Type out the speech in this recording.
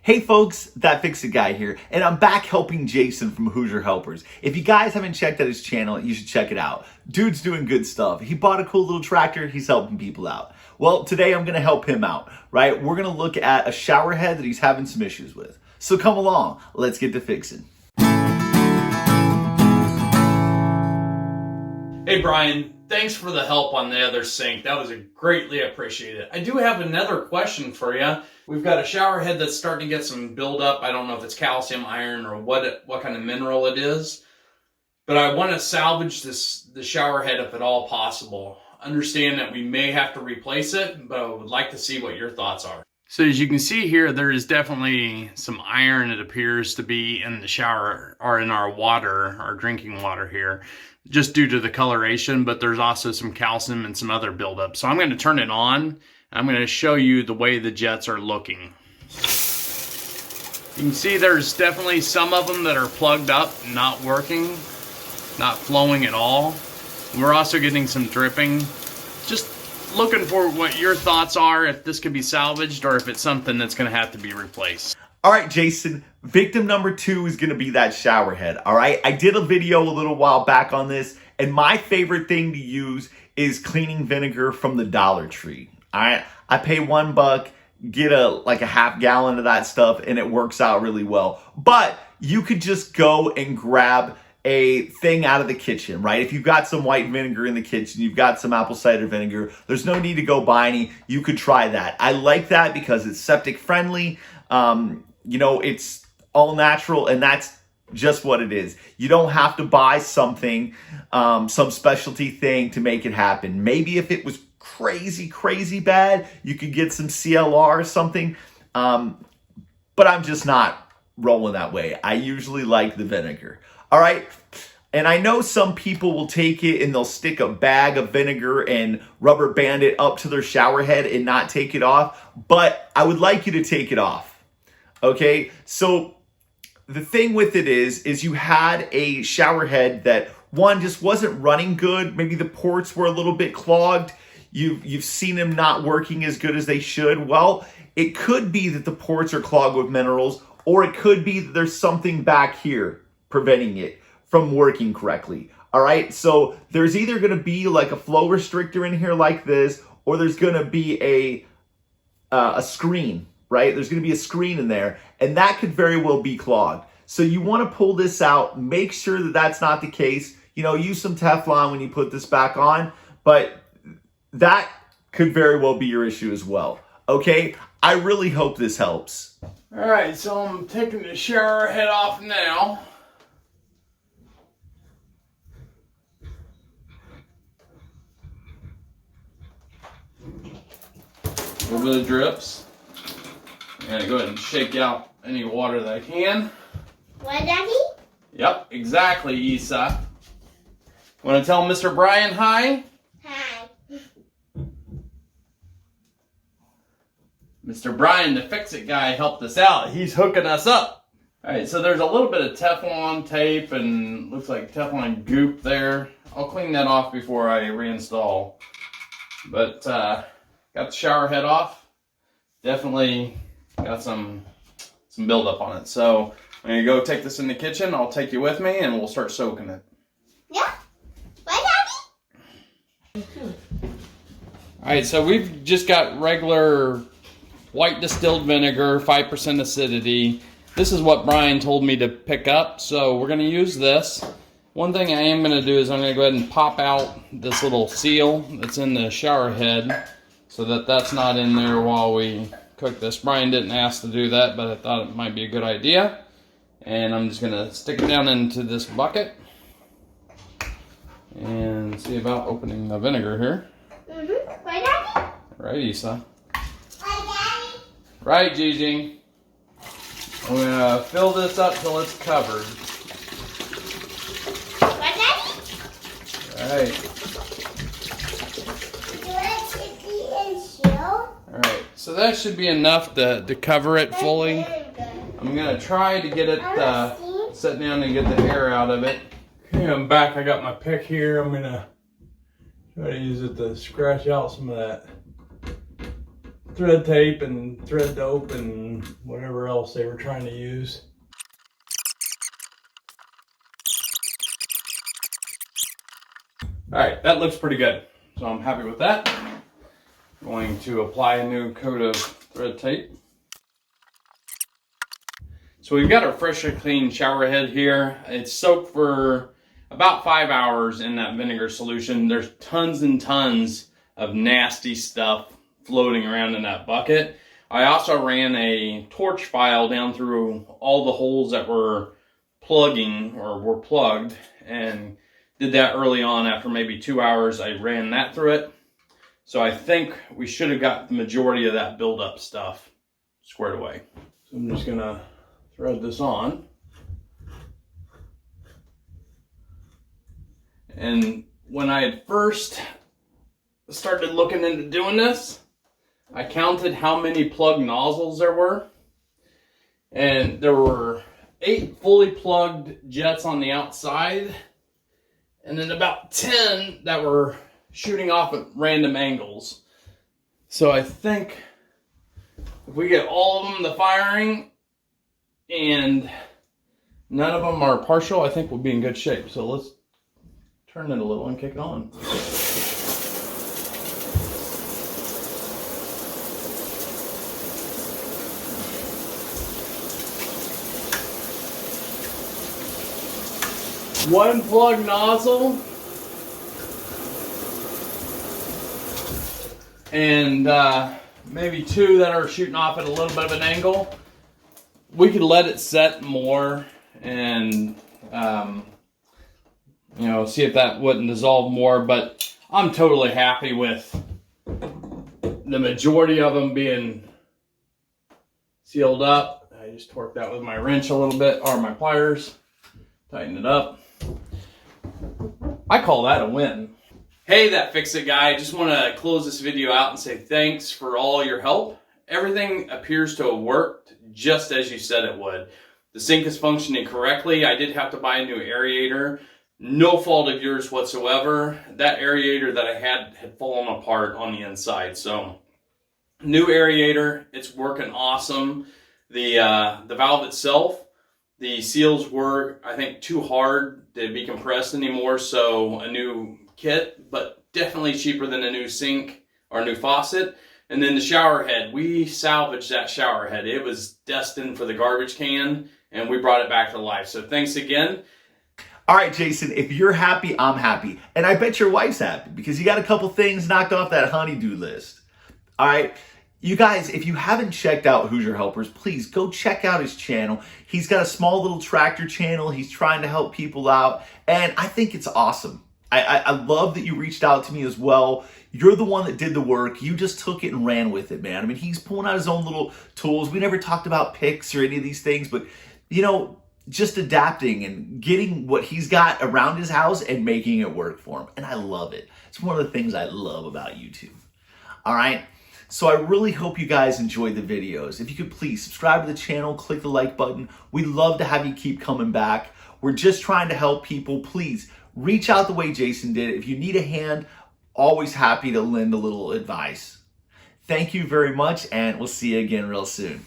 Hey folks, That Fix-It Guy here, and I'm back helping Jason from Hoosier Helpers. If you guys haven't checked out his channel, you should check it out. Dude's doing good stuff. He bought a cool little tractor, he's helping people out. Well, today I'm gonna help him out, right? We're gonna look at a shower head that he's having some issues with. So come along, let's get to fixing. Hey Brian, thanks for the help on the other sink. That was greatly appreciated. I do have another question for you. We've got a shower head that's starting to get some buildup. I don't know if it's calcium, iron, or what kind of mineral it is. But I want to salvage the shower head if at all possible. Understand that we may have to replace it, but I would like to see what your thoughts are. So as you can see here, there is definitely some iron, it appears to be, in the shower or in our water, our drinking water here, just due to the coloration, but there's also some calcium and some other buildup. So I'm going to turn it on. I'm going to show you the way the jets are looking. You can see there's definitely some of them that are plugged up, not working, not flowing at all. We're also getting some dripping. Just looking for what your thoughts are, if this could be salvaged or if it's something that's going to have to be replaced. All right, Jason, victim number 2 is gonna be that shower head, all right? I did a video a little while back on this, and my favorite thing to use is cleaning vinegar from the Dollar Tree, all right? I pay $1, get like a half gallon of that stuff, and it works out really well. But you could just go and grab a thing out of the kitchen, right? If you've got some white vinegar in the kitchen, you've got some apple cider vinegar, there's no need to go buy any. You could try that. I like that because it's septic friendly. You know, it's all natural, and that's just what it is. You don't have to buy something, some specialty thing to make it happen. Maybe if it was crazy bad, you could get some CLR or something. But I'm just not rolling that way. I usually like the vinegar. All right. And I know some people will take it and they'll stick a bag of vinegar and rubber band it up to their shower head and not take it off. But I would like you to take it off. Okay, so the thing with it is you had a shower head that, one, just wasn't running good. Maybe the ports were a little bit clogged. You've seen them not working as good as they should. Well, it could be that the ports are clogged with minerals, or it could be that there's something back here preventing it from working correctly. All right, so there's either going to be like a flow restrictor in here like this, or there's going to be a screen. Right? There's going to be a screen in there, and that could very well be clogged. So you want to pull this out, make sure that that's not the case. You know, use some Teflon when you put this back on, but that could very well be your issue as well. Okay? I really hope this helps. All right, so I'm taking the shower head off now. A little bit of drips. I'm gonna go ahead and shake out any water that I can. What, Daddy? Yep, exactly, Isa. Want to tell Mr. Brian hi? Hi. Mr. Brian, the Fix-It Guy, helped us out. He's hooking us up. All right, so there's a little bit of Teflon tape and looks like Teflon goop there. I'll clean that off before I reinstall. But got the shower head off. Definitely got some buildup on it. So I'm gonna go take this in the kitchen. I'll take you with me and we'll start soaking it. Yeah. What, Daddy? All right, so we've just got regular white distilled vinegar, 5% acidity. This is what Brian told me to pick up, so we're gonna use this. One thing I am gonna do is I'm gonna go ahead and pop out this little seal that's in the shower head so that that's not in there while we cook this. Brian didn't ask to do that, but I thought it might be a good idea. And I'm just gonna stick it down into this bucket and see about opening the vinegar here. What, Daddy? Right, Isa. What, Daddy? Right, Gigi. I'm gonna fill this up till it's covered. What, Daddy? All right. Do it to be in shield? All right. So that should be enough to cover it fully. I'm gonna try to get it set down and get the air out of it. Okay, I'm back. I got my pick here. I'm gonna try to use it to scratch out some of that thread tape and thread dope and whatever else else they were trying to use. All right, that looks pretty good. So I'm happy with that. Going to apply a new coat of thread tape. So we've got our freshly clean shower head here. It's soaked for about 5 hours in that vinegar solution. There's tons and tons of nasty stuff floating around in that bucket. I also ran a torch file down through all the holes that were plugging or were plugged, and did that early on. After maybe 2 hours, I ran that through it. So I think we should have got the majority of that buildup stuff squared away. So I'm just gonna thread this on. And when I had first started looking into doing this, I counted how many plug nozzles there were. And there were 8 fully plugged jets on the outside, and then about 10 that were shooting off at random angles. So I think if we get all of them to firing and none of them are partial, I think we'll be in good shape. So let's turn it a little and kick it on. One plug nozzle and maybe 2 that are shooting off at a little bit of an angle. We could let it set more and see if that wouldn't dissolve more, but I'm totally happy with the majority of them being sealed up. I just torqued that with my wrench a little bit, or my pliers, tighten it up. I call that a win. Hey, that Fix-It guy. Just want to close this video out and say thanks for all your help. Everything appears to have worked just as you said it would. The sink is functioning correctly. I did have to buy a new aerator. No fault of yours whatsoever. That aerator that I had fallen apart on the inside. So, new aerator. It's working awesome. The valve itself, the seals were, I think, too hard to be compressed anymore, so a new kit, but definitely cheaper than a new sink or a new faucet. And then the shower head, we salvaged that shower head. It was destined for the garbage can, and we brought it back to life. So thanks again. All right, Jason, if you're happy, I'm happy. And I bet your wife's happy because you got a couple things knocked off that honey-do list. All right. You guys, if you haven't checked out Hoosier Helpers, please go check out his channel. He's got a small little tractor channel. He's trying to help people out, and I think it's awesome. I love that you reached out to me as well. You're the one that did the work. You just took it and ran with it, man. I mean, he's pulling out his own little tools. We never talked about picks or any of these things, but, just adapting and getting what he's got around his house and making it work for him. And I love it. It's one of the things I love about YouTube. All right. So I really hope you guys enjoyed the videos. If you could please subscribe to the channel, click the like button. We'd love to have you keep coming back. We're just trying to help people. Please reach out the way Jason did. If you need a hand, always happy to lend a little advice. Thank you very much, and we'll see you again real soon.